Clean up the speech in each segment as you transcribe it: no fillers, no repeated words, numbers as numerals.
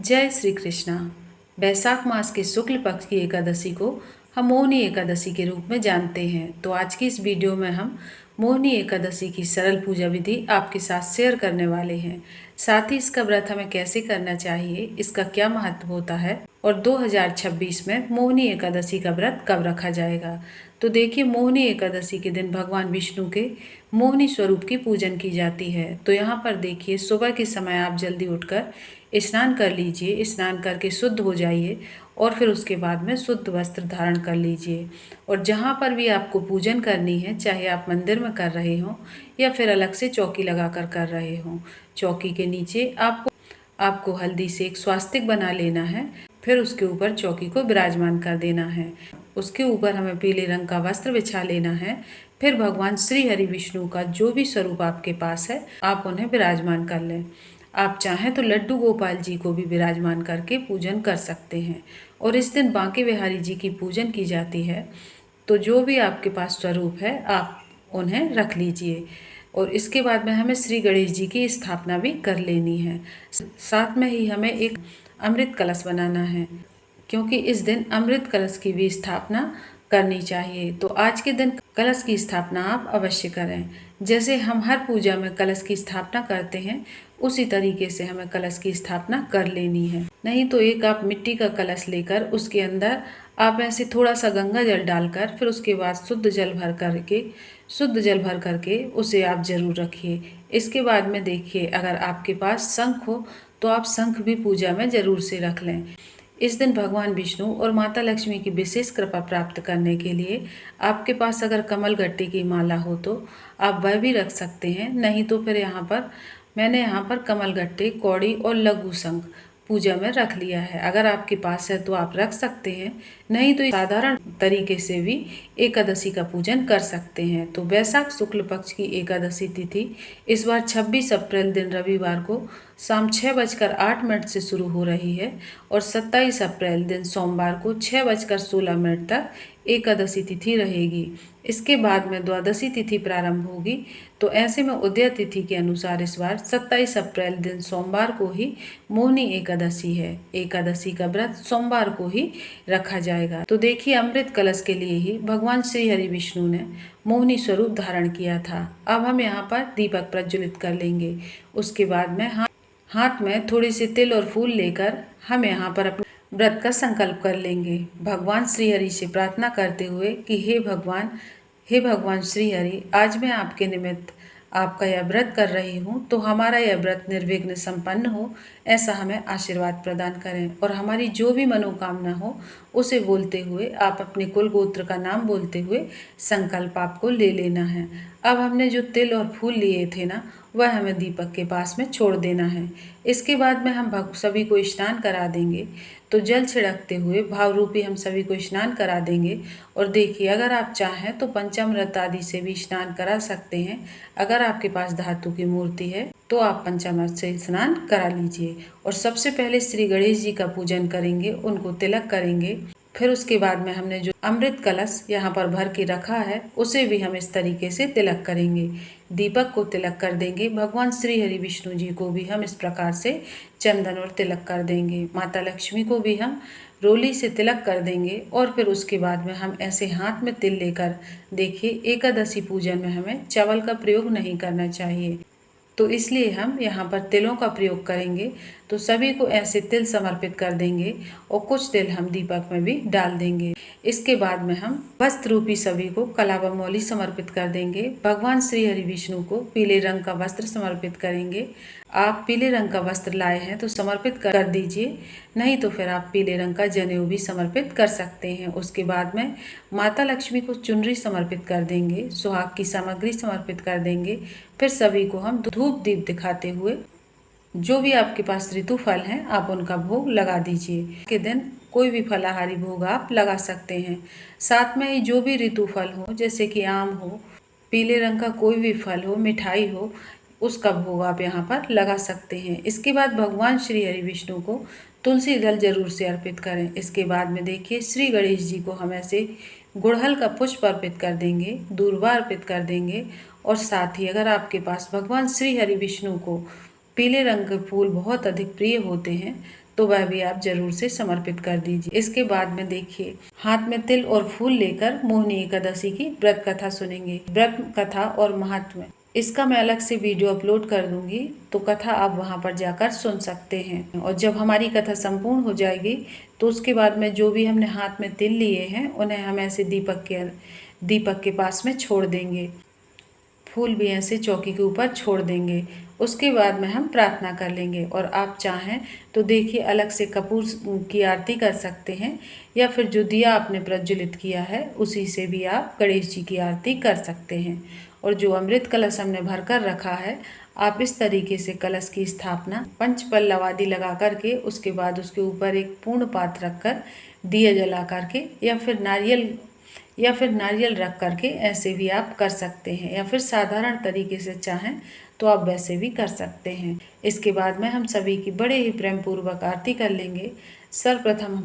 जय श्री कृष्णा। बैसाख मास के शुक्ल पक्ष की एकादशी को हम मोहिनी एकादशी के रूप में जानते हैं। तो आज की इस वीडियो में हम मोहिनी एकादशी की सरल पूजा विधि आपके साथ शेयर करने वाले हैं। साथ ही इसका व्रत हमें कैसे करना चाहिए, इसका क्या महत्व होता है और 2026 में मोहिनी एकादशी का व्रत कब रखा जाएगा। तो देखिए, मोहिनी एकादशी के दिन भगवान विष्णु के मोहिनी स्वरूप की पूजन की जाती है। तो यहाँ पर देखिए, सुबह के समय आप जल्दी उठकर स्नान कर लीजिए। स्नान करके शुद्ध हो जाइए और फिर उसके बाद में शुद्ध वस्त्र धारण कर लीजिए। और जहाँ पर भी आपको पूजन करनी है, चाहे आप मंदिर में कर रहे हों या फिर अलग से चौकी लगा कर रहे हों, चौकी के नीचे आपको हल्दी से एक स्वास्तिक बना लेना है। फिर उसके ऊपर चौकी को विराजमान कर देना है। उसके ऊपर हमें पीले रंग का वस्त्र बिछा लेना है। फिर भगवान श्री हरि विष्णु का जो भी स्वरूप आपके पास है, आप उन्हें विराजमान कर लें। आप चाहें तो लड्डू गोपाल जी को भी विराजमान करके पूजन कर सकते हैं। और इस दिन बांके बिहारी जी की पूजन की जाती है। तो जो भी आपके पास स्वरूप है, आप उन्हें रख लीजिए। और इसके बाद में हमें श्री गणेश जी की स्थापना भी कर लेनी है। साथ में ही हमें एक अमृत कलश बनाना है, क्योंकि इस दिन अमृत कलश की भी स्थापना करनी चाहिए। तो आज के दिन कलश की स्थापना आप अवश्य करें। जैसे हम हर पूजा में कलश की स्थापना करते हैं, उसी तरीके से हमें कलश की स्थापना कर लेनी है। नहीं तो एक आप मिट्टी का कलश लेकर उसके अंदर आप ऐसे थोड़ा सा गंगा जल डालकर फिर उसके बाद शुद्ध जल भर करके उसे आप जरूर रखिए। इसके बाद में देखिए, अगर आपके पास शंख हो तो आप शंख भी पूजा में जरूर से रख लें। इस दिन भगवान विष्णु और माता लक्ष्मी की विशेष कृपा प्राप्त करने के लिए आपके पास अगर कमल गट्टे की माला हो तो आप वह भी रख सकते हैं। नहीं तो फिर मैंने यहाँ पर कमल गट्टे, कौड़ी और लघु शंख पूजा में रख लिया है। अगर आपके पास है तो आप रख सकते हैं, नहीं तो साधारण तरीके से भी एकादशी का पूजन कर सकते हैं। तो बैसाख शुक्ल पक्ष की एकादशी तिथि इस बार 26 अप्रैल दिन रविवार को शाम 6:08 से शुरू हो रही है और 27 अप्रैल दिन सोमवार को 6:16 तक एकादशी तिथि रहेगी। इसके बाद में द्वादशी तिथि प्रारंभ होगी। तो ऐसे में उदय तिथि के अनुसार इस बार 27 अप्रैल दिन सोमवार को ही मोहिनी एकादशी है। एकादशी का व्रत सोमवार को ही रखा जाएगा। तो देखिए, अमृत कलश के लिए ही भगवान श्री हरि विष्णु ने मोहिनी स्वरूप धारण किया था। अब हम यहाँ पर दीपक प्रज्वलित कर लेंगे। उसके बाद में हाथ में थोड़े से तिल और फूल लेकर हम यहाँ पर अपने व्रत का संकल्प कर लेंगे। भगवान श्री हरि से प्रार्थना करते हुए कि हे भगवान श्री हरि, आज मैं आपके निमित्त आपका यह व्रत कर रही हूँ, तो हमारा यह व्रत निर्विघ्न संपन्न हो, ऐसा हमें आशीर्वाद प्रदान करें। और हमारी जो भी मनोकामना हो उसे बोलते हुए, आप अपने कुल गोत्र का नाम बोलते हुए संकल्प आपको ले लेना है। अब हमने जो तिल और फूल लिए थे ना, वह हमें दीपक के पास में छोड़ देना है। इसके बाद में हम सभी को स्नान करा देंगे। तो जल छिड़कते हुए भाव रूपी हम सभी को स्नान करा देंगे। और देखिए, अगर आप चाहें तो पंचामृत आदि से भी स्नान करा सकते हैं। अगर आपके पास धातु की मूर्ति है तो आप पंचामृत से स्नान करा लीजिए। और सबसे पहले श्री गणेश जी का पूजन करेंगे, उनको तिलक करेंगे। फिर उसके बाद में हमने जो अमृत कलश यहाँ पर भर के रखा है, उसे भी हम इस तरीके से तिलक करेंगे। दीपक को तिलक कर देंगे। भगवान श्री हरि विष्णु जी को भी हम इस प्रकार से चंदन और तिलक कर देंगे। माता लक्ष्मी को भी हम रोली से तिलक कर देंगे। और फिर उसके बाद में हम ऐसे हाथ में तिल लेकर, देखिए, एकादशी पूजन में हमें चावल का प्रयोग नहीं करना चाहिए, तो इसलिए हम यहाँ पर तिलों का प्रयोग करेंगे। तो सभी को ऐसे तिल समर्पित कर देंगे और कुछ तिल हम दीपक में भी डाल देंगे। इसके बाद में हम वस्त्र रूपी सभी को कलावा मौली समर्पित कर देंगे। भगवान श्री हरि विष्णु को पीले रंग का वस्त्र समर्पित करेंगे। आप पीले रंग का वस्त्र लाए हैं तो समर्पित कर दीजिए, नहीं तो फिर आप पीले रंग का जनेऊ भी समर्पित कर सकते हैं। उसके बाद में माता लक्ष्मी को चुनरी समर्पित कर देंगे, सुहाग की सामग्री समर्पित कर देंगे। फिर सभी को हम धूप दीप दिखाते हुए जो भी आपके पास ऋतु फल हैं, आप उनका भोग लगा दीजिए। के दिन कोई भी फलाहारी भोग आप लगा सकते हैं। साथ में ही जो भी ऋतु फल हो, जैसे कि आम हो, पीले रंग का कोई भी फल हो, मिठाई हो, उसका भोग आप यहाँ पर लगा सकते हैं। इसके बाद भगवान श्री हरि विष्णु को तुलसी दल जरूर से अर्पित करें। इसके बाद में देखिए, श्री गणेश जी को हम ऐसे गुड़हल का पुष्प अर्पित कर देंगे, दूर्वा अर्पित कर देंगे। और साथ ही अगर आपके पास भगवान श्री हरि विष्णु को पीले रंग के फूल बहुत अधिक प्रिय होते हैं, तो वह भी आप जरूर से समर्पित कर दीजिए। इसके बाद में देखिए, हाथ में तिल और फूल लेकर मोहिनी एकादशी की व्रत कथा सुनेंगे। व्रत कथा और महात्म्य इसका मैं अलग से वीडियो अपलोड कर दूंगी, तो कथा आप वहां पर जाकर सुन सकते हैं। और जब हमारी कथा संपूर्ण हो जाएगी तो उसके बाद में जो भी हमने हाथ में तिल लिए हैं उन्हें हम ऐसे दीपक के पास में छोड़ देंगे, फूल भी ऐसे चौकी के ऊपर छोड़ देंगे। उसके बाद में हम प्रार्थना कर लेंगे। और आप चाहें तो देखिए अलग से कपूर की आरती कर सकते हैं, या फिर जो दिया आपने प्रज्वलित किया है उसी से भी आप गणेश जी की आरती कर सकते हैं। और जो अमृत कलश हमने भरकर रखा है, आप इस तरीके से कलश की स्थापना पंच पल्लव आदि लगा करके, उसके बाद उसके ऊपर एक पूर्ण पात्र रखकर दिया जला करके या फिर नारियल रख करके ऐसे भी आप कर सकते हैं, या फिर साधारण तरीके से चाहें तो आप वैसे भी कर सकते हैं। इसके बाद में हम सभी की बड़े ही प्रेम पूर्वक आरती कर लेंगे। सर्वप्रथम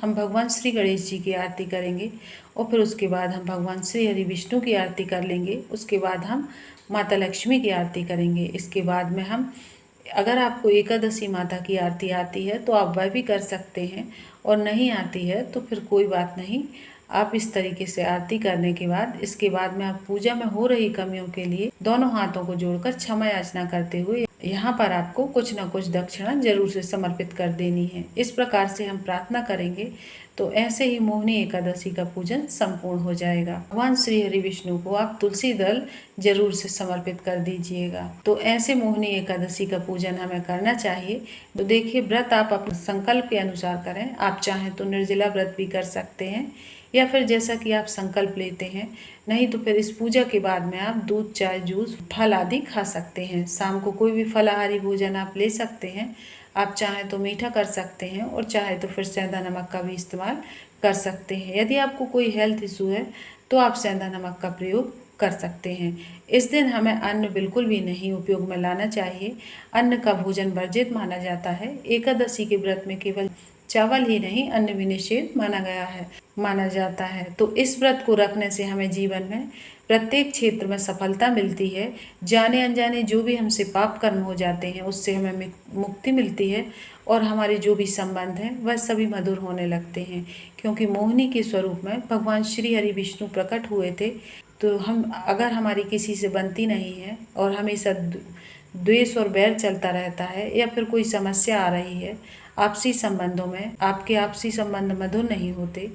हम भगवान श्री गणेश जी की आरती करेंगे, और फिर उसके बाद हम भगवान श्री हरि विष्णु की आरती कर लेंगे। उसके बाद हम माता लक्ष्मी की आरती करेंगे। इसके बाद में हम, अगर आपको एकादशी माता की आरती आती है तो आप वह भी कर सकते हैं, और नहीं आती है तो फिर कोई बात नहीं। आप इस तरीके से आरती करने के बाद, इसके बाद में आप पूजा में हो रही कमियों के लिए दोनों हाथों को जोड़कर क्षमा याचना करते हुए यहाँ पर आपको कुछ न कुछ दक्षिणा जरूर से समर्पित कर देनी है। इस प्रकार से हम प्रार्थना करेंगे तो ऐसे ही मोहिनी एकादशी का पूजन संपूर्ण हो जाएगा। भगवान श्री हरि विष्णु को आप तुलसी दल जरूर से समर्पित कर दीजिएगा। तो ऐसे मोहिनी एकादशी का पूजन हमें करना चाहिए। तो देखिए, व्रत आप अपने संकल्प के अनुसार करें। आप चाहें तो निर्जला व्रत भी कर सकते हैं, या फिर जैसा कि आप संकल्प लेते हैं। नहीं तो फिर इस पूजा के बाद में आप दूध, चाय, जूस, फल आदि खा सकते हैं। शाम को कोई भी फलाहारी भोजन आप ले सकते हैं। आप चाहें तो मीठा कर सकते हैं, और चाहे तो फिर सेंधा नमक का भी इस्तेमाल कर सकते हैं। यदि आपको कोई हेल्थ इशू है तो आप सेंधा नमक का प्रयोग कर सकते हैं। इस दिन हमें अन्न बिल्कुल भी नहीं उपयोग में लाना चाहिए। अन्न का भोजन वर्जित माना जाता है। एकादशी के व्रत में केवल चावल ही नहीं, अन्न भी निषेध माना जाता है। तो इस व्रत को रखने से हमें जीवन में प्रत्येक क्षेत्र में सफलता मिलती है। जाने अनजाने जो भी हमसे पाप कर्म हो जाते हैं उससे हमें मुक्ति मिलती है, और हमारे जो भी संबंध हैं वह सभी मधुर होने लगते हैं। क्योंकि मोहिनी के स्वरूप में भगवान श्री हरि विष्णु प्रकट हुए थे। तो अगर हमारी किसी से बनती नहीं है और हमेशा द्वेष और बैर चलता रहता है, या फिर कोई समस्या आ रही है आपसी संबंधों में, आपके आपसी संबंध मधुर नहीं होते,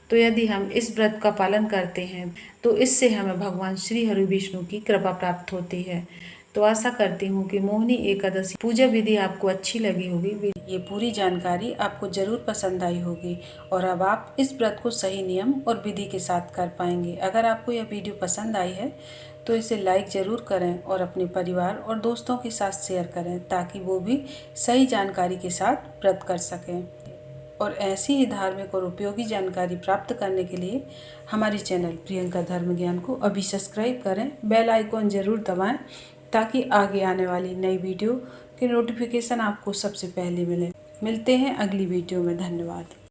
तो यदि हम इस व्रत का पालन करते हैं तो इससे हमें भगवान श्री हरि विष्णु की कृपा प्राप्त होती है। तो आशा करती हूँ कि मोहिनी एकादशी पूजा विधि आपको अच्छी लगी होगी। ये पूरी जानकारी आपको जरूर पसंद आई होगी, और अब आप इस व्रत को सही नियम और विधि के साथ कर पाएंगे। अगर आपको यह वीडियो पसंद आई है तो इसे लाइक ज़रूर करें, और अपने परिवार और दोस्तों के साथ शेयर करें, ताकि वो भी सही जानकारी के साथ व्रत कर सकें। और ऐसी ही धार्मिक और उपयोगी जानकारी प्राप्त करने के लिए हमारे चैनल प्रियंका धर्म ज्ञान को अभी सब्सक्राइब करें, बेल आइकॉन ज़रूर दबाएं, ताकि आगे आने वाली नई वीडियो के नोटिफिकेशन आपको सबसे पहले मिले। मिलते हैं अगली वीडियो में। धन्यवाद।